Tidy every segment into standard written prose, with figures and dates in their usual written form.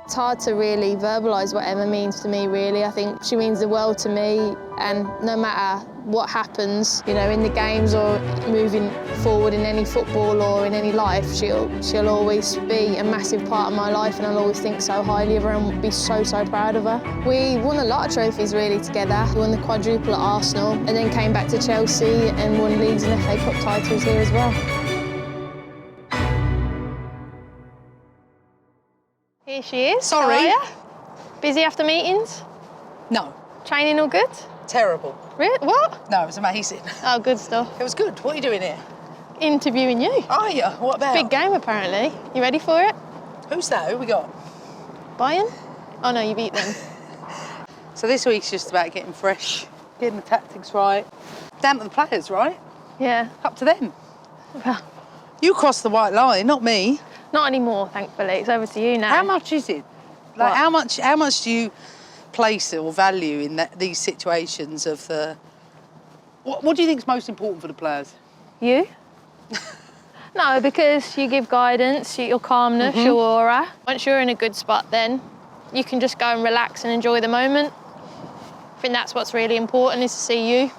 It's hard to really verbalise what Emma means to me, really. I think she means the world to me, and no matter what happens, you know, in the games or moving forward in any football or in any life, she'll always be a massive part of my life, and I'll always think so highly of her and be so proud of her. We won a lot of trophies really together. We won the quadruple at Arsenal and then came back to Chelsea and won leagues and FA Cup titles here as well. Here she is. Sorry. How are you? Busy after meetings? No. Training all good? Terrible. Really? What? No, it was amazing. Oh, good stuff. It was good. What are you doing here? Interviewing you. Are you? What about? Big game, apparently. You ready for it? Who's that? Who we got? Bayern? Oh, no, you beat them. So this week's just about getting fresh, getting the tactics right. Down to the players, right? Yeah. Up to them. Well, You crossed the white line, not me. not anymore, thankfully. It's over to you now. How much is it? Like, What? how much do you place or value in these situations of the... What do you think is most important for the players? You? No, because you give guidance, your calmness, your aura. Once you're in a good spot, then you can just go and relax and enjoy the moment. I think that's what's really important, is to see you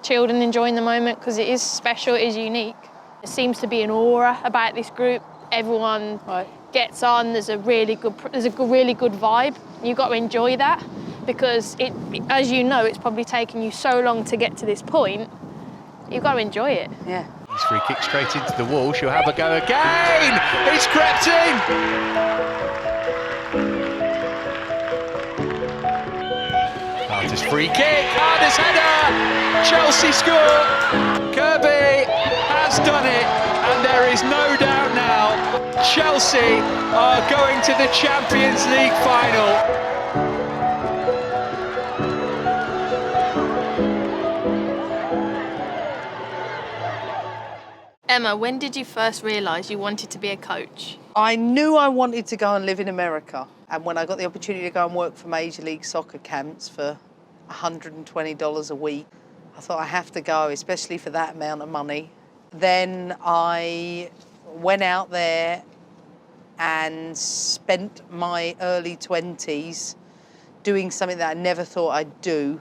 chilled and enjoying the moment, because it is special, it is unique. There seems to be an aura about this group. Everyone gets on. There's a really good vibe. You've got to enjoy that, because as you know, it's probably taken you so long to get to this point. You've got to enjoy it. Yeah. His free kick straight into the wall. She'll have a go again. He's crept in. Harder's free kick. Harder's header. Chelsea score. Kirby has done it, and there is no doubt now. Chelsea are going to the Champions League final. Emma, when did you first realise you wanted to be a coach? I knew I wanted to go and live in America. And when I got the opportunity to go and work for Major League Soccer camps for $120 a week, I thought I have to go, especially for that amount of money. Then I went out there and spent my early 20s doing something that I never thought I'd do.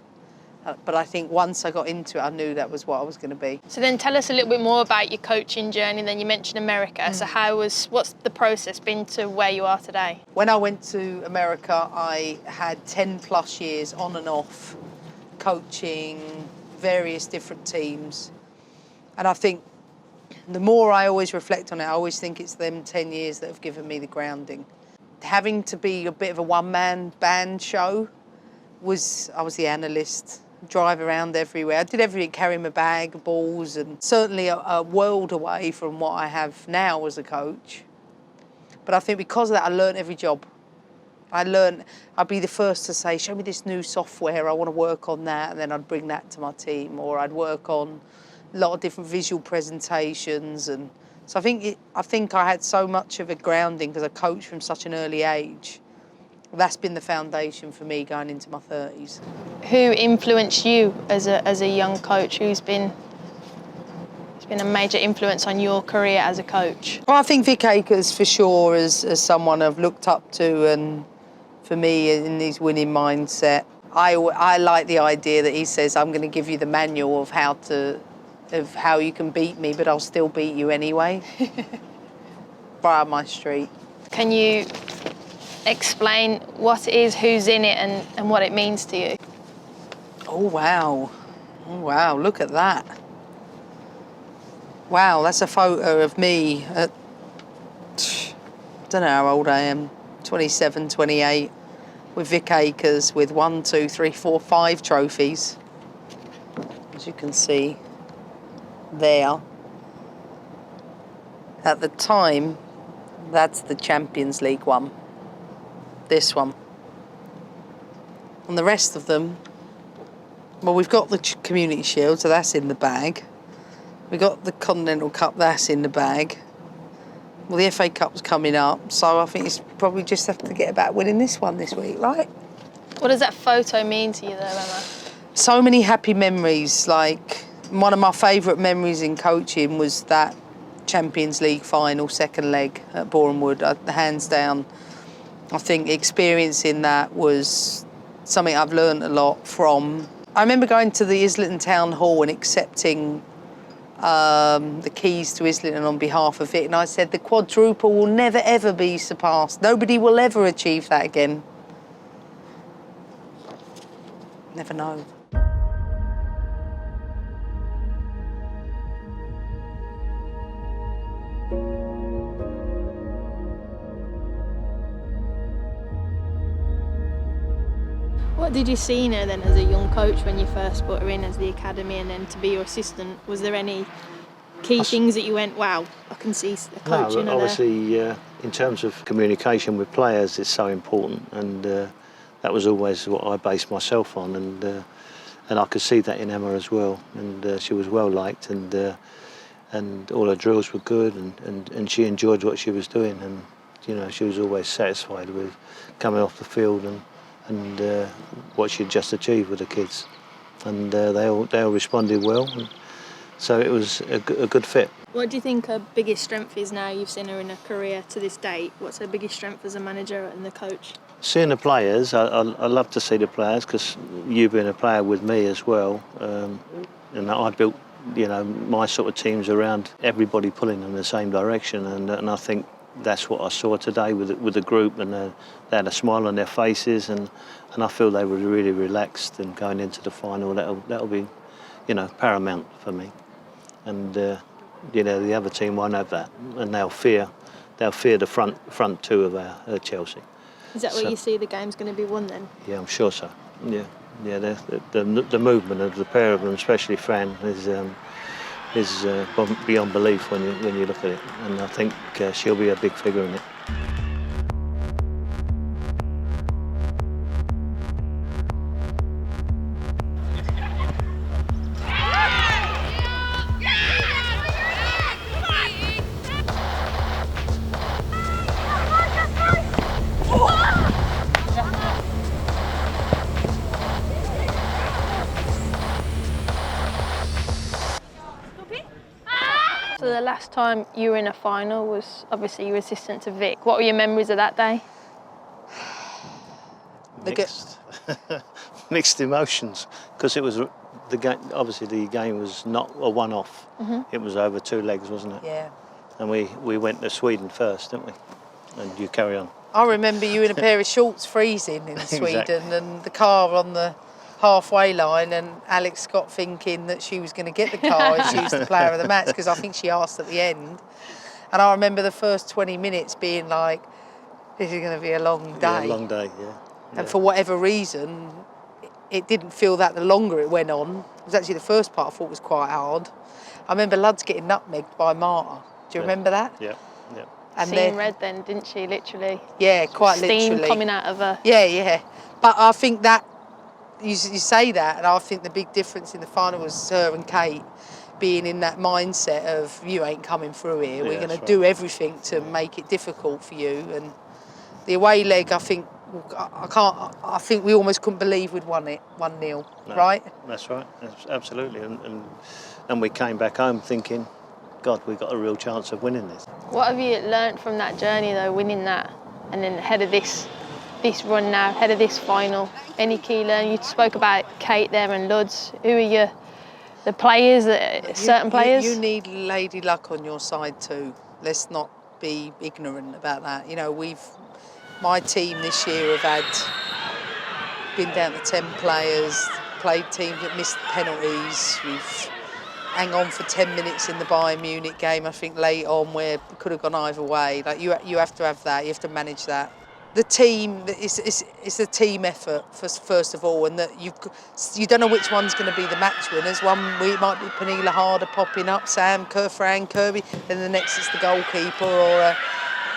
But I think once I got into it, I knew that was what I was going to be. So then tell us a little bit more about your coaching journey. Then you mentioned America. So what's the process been to where you are today? When I went to America, I had 10 plus years on and off coaching various different teams. And I think the more I always reflect on it, I always think it's them 10 years that have given me the grounding. Having to be a bit of a one-man band show I was the analyst, drive around everywhere. I did everything, carry my bag, balls, and certainly a world away from what I have now as a coach. But I think because of that, I learned every job. I'd be the first to say, show me this new software, I want to work on that, and then I'd bring that to my team, or I'd work on a lot of different visual presentations. And so I think I had so much of a grounding because I coached from such an early age. That's been the foundation for me going into my 30s. Who influenced you as a young coach? Who's been a major influence on your career as a coach? Well, I think Vic Akers for sure as someone I've looked up to, and for me in his winning mindset. I like the idea that he says, I'm going to give you the manual of how you can beat me, but I'll still beat you anyway. Right up my street. Can you explain what it is, who's in it, and what it means to you? Oh, wow. Oh, wow, look at that. Wow, that's a photo of me at, I don't know how old I am, 27, 28, with Vic Akers with 1, 2, 3, 4, 5 trophies. As you can see there. At the time, that's the Champions League one. This one. And the rest of them, well, we've got the Community Shield, so that's in the bag. We've got the Continental Cup, that's in the bag. Well, the FA Cup's coming up, so I think it's probably just have to get about winning this one this week, right? What does that photo mean to you, though, Emma? So many happy memories. Like, one of my favourite memories in coaching was that Champions League final, second leg at Boreham Wood, hands down. I think experiencing that was something I've learned a lot from. I remember going to the Islington Town Hall and accepting the keys to Islington on behalf of it, and I said the quadruple will never ever be surpassed. Nobody will ever achieve that again. Never know. What did you see in her then as a young coach when you first put her in as the academy and then to be your assistant? Was there any key things that you went, wow, I can see a coach in her obviously, in terms of communication with players, it's so important, and that was always what I based myself on, and I could see that in Emma as well, and she was well liked, and all her drills were good, and she enjoyed what she was doing, and you know, she was always satisfied with coming off the field and what she'd just achieved with the kids, and they all responded well, and so it was a good fit. What do you think her biggest strength is now you've seen her in her career to this date? What's her biggest strength as a manager and the coach? Seeing the players, I love to see the players, because you've been a player with me as well, and I built, you know, my sort of teams around everybody pulling in the same direction, and I think that's what I saw today with the group, and they had a smile on their faces, and I feel they were really relaxed, and going into the final, that'll be, you know, paramount for me. And you know, the other team won't have that, and they'll fear the front two of our Chelsea. Is that where you see the game's going to be won then? Yeah, I'm sure so. Yeah. The movement of the pair of them, especially Fran, is beyond belief when you look at it, and I think she'll be a big figure in it. So the last time you were in a final was obviously you were assistant to Vic. What were your memories of that day? Mixed emotions, because it was the game. Obviously, the game was not a one-off. Mm-hmm. It was over 2 legs, wasn't it? Yeah. And we went to Sweden first, didn't we? And you carry on. I remember you in a pair of shorts freezing in Sweden, Exactly. and the car on the halfway line, and Alex Scott thinking that she was going to get the car and she was the player of the match, because I think she asked at the end. And I remember the first 20 minutes being like, this is going to be a long day. Yeah, a long day, yeah. And for whatever reason, it didn't feel that the longer it went on. It was actually the first part I thought was quite hard. I remember Lud's getting nutmegged by Marta. Do you remember that? Yeah, yeah. And seeing red then, didn't she, literally? Yeah, quite literally. Steam coming out of her. Yeah. But I think that, you say that, and I think the big difference in the final was her and Kate being in that mindset of, you ain't coming through here, we're going to do everything to make it difficult for you. And the away leg, I think we almost couldn't believe we'd won it 1-0, right? That's right, absolutely. And we came back home thinking, God, we've got a real chance of winning this. What have you learnt from that journey though, winning that, and then ahead of this run now, ahead of this final? Any key learning? You spoke about Kate there and Luds. Who are the players, certain players? You need Lady Luck on your side too. Let's not be ignorant about that. You know, my team this year have been down to 10 players, played teams that missed penalties. We've hang on for 10 minutes in the Bayern Munich game, I think, late on, where it could have gone either way. Like you have to have that. You have to manage that. The team is a team effort first of all, and that you don't know which one's going to be the match winners. One week might be Pernille Harder popping up, Sam Kerr, Fran Kirby, then the next is the goalkeeper, or a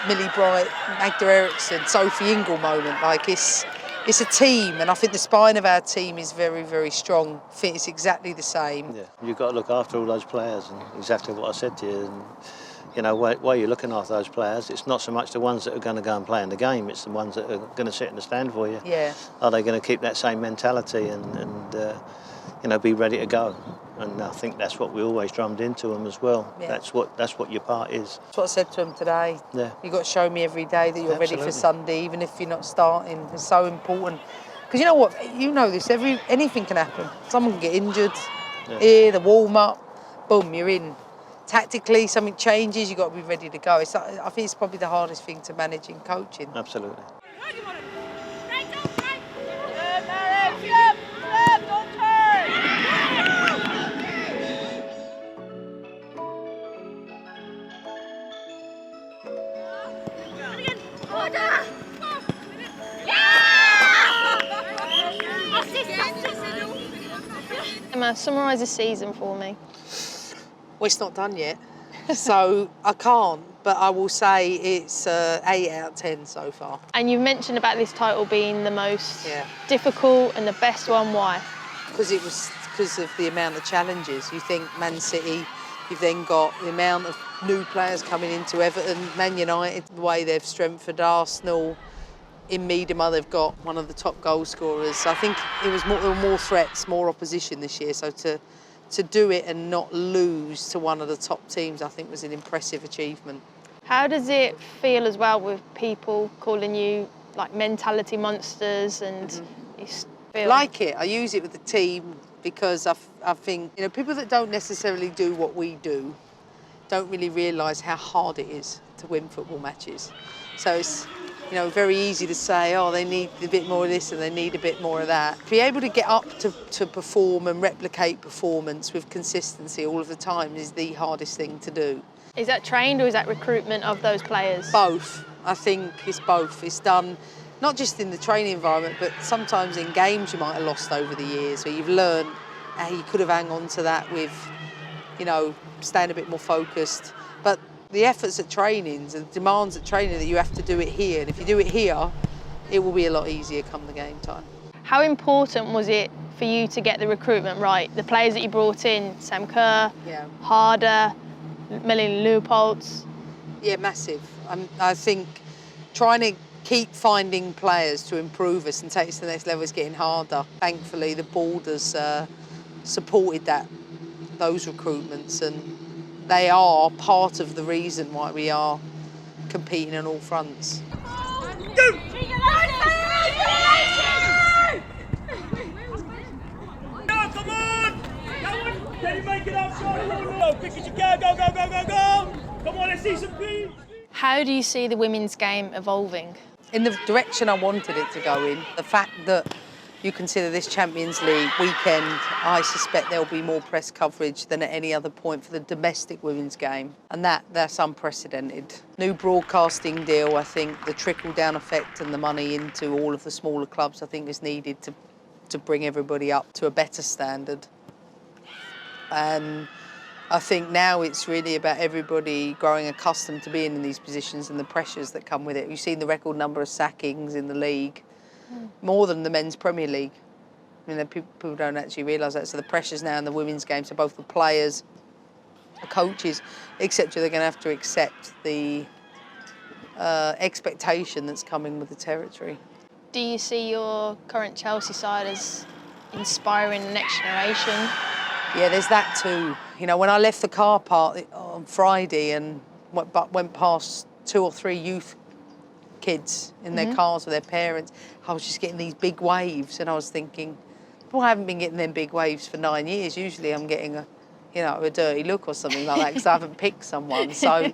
Millie Bright, Magda Eriksson, Sophie Ingle moment. Like it's a team, and I think the spine of our team is very, very strong. I think it's exactly the same. Yeah, you've got to look after all those players, and exactly what I said to you. And, you know, while you're looking after those players, it's not so much the ones that are going to go and play in the game, it's the ones that are going to sit in the stand for you. Yeah. Are they going to keep that same mentality and you know, be ready to go? And I think that's what we always drummed into them as well. Yeah. That's what your part is. That's what I said to him today. Yeah. You've got to show me every day that you're ready for Absolutely. Sunday, even if you're not starting. It's so important. Because you know what? You know this. Anything can happen. Someone can get injured. Yeah. Here, the warm-up, boom, you're in. Tactically, something changes, you've got to be ready to go. I think it's probably the hardest thing to manage in coaching. Absolutely. Emma, summarise the season for me. Well, it's not done yet, so I can't, but I will say it's 8 out of 10 so far. And you've mentioned about this title being the most Yeah. difficult and the best one. Why? Because it was because of the amount of challenges. You think Man City, you've then got the amount of new players coming into Everton, Man United, the way they've strengthened Arsenal. In Miedema, they've got one of the top goal scorers. So I think there were more threats, more opposition this year. So to do it and not lose to one of the top teams, I think was an impressive achievement. How does it feel as well with people calling you like mentality monsters and you feel... Like it. I use it with the team because I think, people that don't necessarily do what we do don't really realise how hard it is to win football matches. So it's, very easy to say, oh, they need a bit more of this and they need a bit more of that. To be able to get up to perform and replicate performance with consistency all of the time is the hardest thing to do. Is that trained or is that recruitment of those players? Both. I think it's both. It's done not just in the training environment, but sometimes in games you might have lost over the years, where you've learned how you could have hung on to that with, staying a bit more focused. But the efforts at trainings and the demands at training that you have to do it here, and if you do it here, it will be a lot easier come the game time. How important was it for you to get the recruitment right? The players that you brought in, Sam Kerr, Yeah. Harder, Melanie Leupolz. Yeah, massive. I think trying to keep finding players to improve us and take us to the next level is getting harder. Thankfully, the board has supported those recruitments, and they are part of the reason why we are competing on all fronts. Go! Come on! Can you make it up, Charlie? Go, quick as you can. Go, go, go, go, go! Come on, let's see some speed. How do you see the women's game evolving? In the direction I wanted it to go in, the fact that you consider this Champions League weekend, I suspect there'll be more press coverage than at any other point for the domestic women's game, and that's unprecedented. New broadcasting deal, I think the trickle-down effect and the money into all of the smaller clubs, I think is needed to bring everybody up to a better standard. And I think now it's really about everybody growing accustomed to being in these positions and the pressures that come with it. You've seen the record number of sackings in the league, more than the men's Premier League. People don't actually realise that. So the pressures now in the women's game, so both the players, the coaches, etc., they're going to have to accept the expectation that's coming with the territory. Do you see your current Chelsea side as inspiring the next generation? Yeah, there's that too. When I left the car park on Friday and went past 2 or 3 youth kids in their cars with their parents, I was just getting these big waves, and I was thinking, well, I haven't been getting them big waves for 9 years. Usually I'm getting a dirty look or something like that because I haven't picked someone. So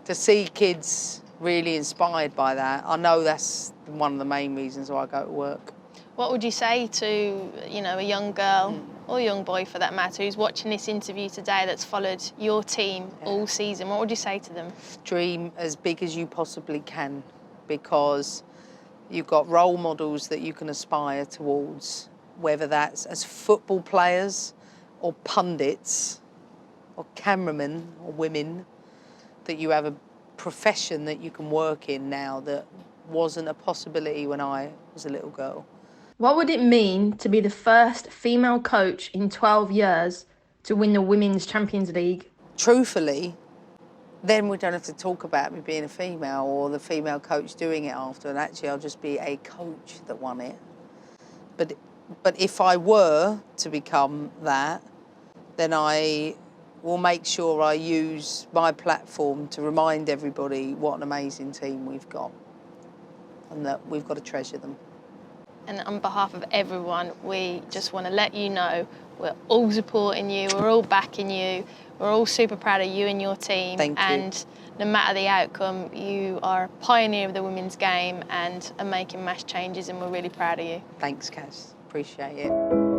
to see kids really inspired by that, I know that's one of the main reasons why I go to work. What would you say to, a young girl or young boy for that matter who's watching this interview today that's followed your team all season? What would you say to them? Dream as big as you possibly can, because you've got role models that you can aspire towards, whether that's as football players or pundits or cameramen or women, that you have a profession that you can work in now that wasn't a possibility when I was a little girl. What would it mean to be the first female coach in 12 years to win the Women's Champions League? Truthfully, then we don't have to talk about me being a female or the female coach doing it after, and actually I'll just be a coach that won it. But if I were to become that, then I will make sure I use my platform to remind everybody what an amazing team we've got and that we've got to treasure them. And on behalf of everyone, we just want to let you know we're all supporting you, we're all backing you, we're all super proud of you and your team. Thank you. And no matter the outcome, you are a pioneer of the women's game and are making mass changes, and we're really proud of you. Thanks, Kaz. Appreciate it.